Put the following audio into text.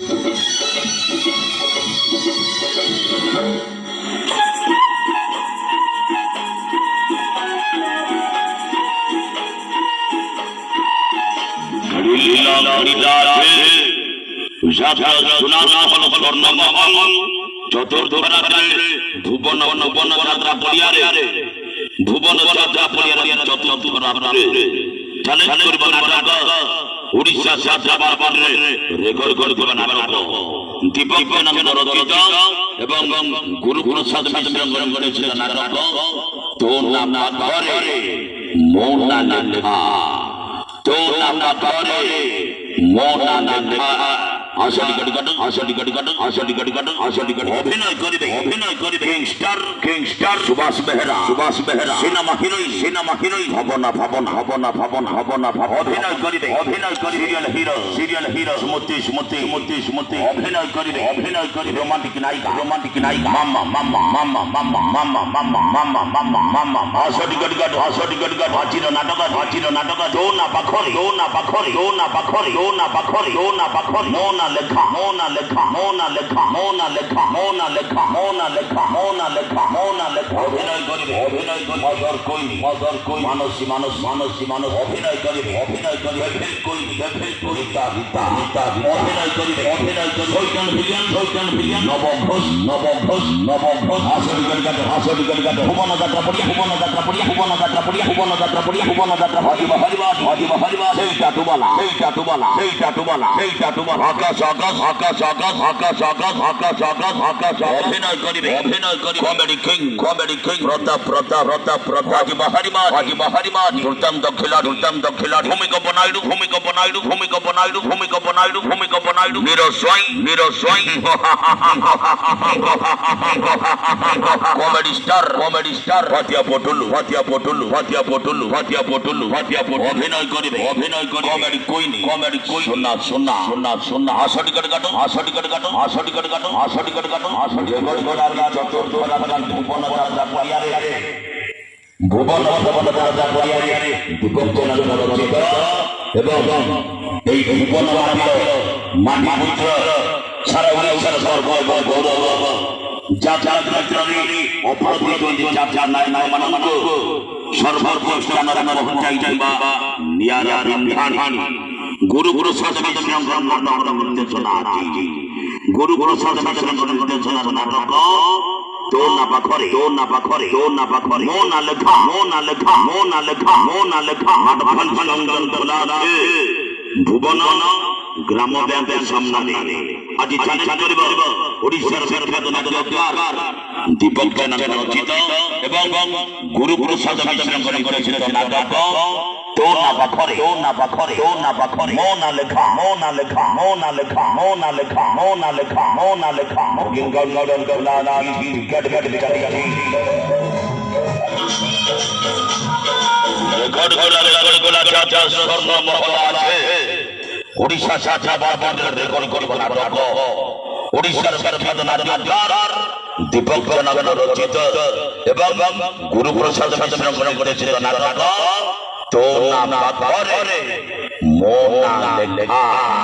ভুবন ভুবন যাত্রা পড়িয়ারে ভুবন যাত্রা পড়িয়ারে চ্যালেঞ্জ করব নাটক ওড়িশা যাত্রা বারবারে রেকর্ড করব নাটক দীপক নামে রচিত এবং গুরুপ্রসাদ মিশ্র করেছিল নাটক তোর নাম ধরে মোনা লেখা তোর নাম ধরে মোনা লেখা অভিনয় করিবে কিংস্টার সুভাষ বেহেরা সিনেমা হিরোইন ভবনা অভিনয় করিবে সিরিয়াল হিরো স্মৃতি অভিনয় করিবে রোমান্টিক নায়িকা মাম্মা হাসির নাটক দো না পাখরে মোনা লেখা অভিনয় করিবে অজর কই মানসী অভিনয় করিবে অভিনয় করিবে শৈতান ভিলিয়ান নব ঘোষ হাসরি গড় ভুবন যাত্রা পড়িয়া সেইটা তুমালা আকাশ অভিনয় করিবে কমেডি কিং প্রতাপ হাজিমা দুর্দান্ত খেলাড়ি ভূমিকম্প নাইডু নিরস্বই কমেডি স্টার ভাতিয়া পটুলু অভিনয় করিবে কমেডি কুইন শোনা হাসি কাটো ভুবন রচিত এবং এই ভুবন মাটিপুত্র সারা উড়িষ্যার গৌরব যাত্রা অপরাধী যাত্রা নাই সর্বপ্রথম গুরু সাধনা নাটক তোর না পাখরে মোনা লেখা ভুবন গ্রাম ব্যাংকের সামনে আজ চ্যালেঞ্জ করিব ওড়িশার বিখ্যাত নাটককার দীপক নামে রচিত এবং গুরুপ্রসাদ মিশ্র করেছিল নাটক তোর না পাখরে মোনা লেখা ওড়িশা যাত্রা বারবার রেকর্ড করব নাটক ওড়িশার বিখ্যাত নাটককার দীপক নামে রচিত এবং গুরুপ্রসাদ মিশ্র করেছিল নাটক তোর নাম পাখরে মোনা লেখা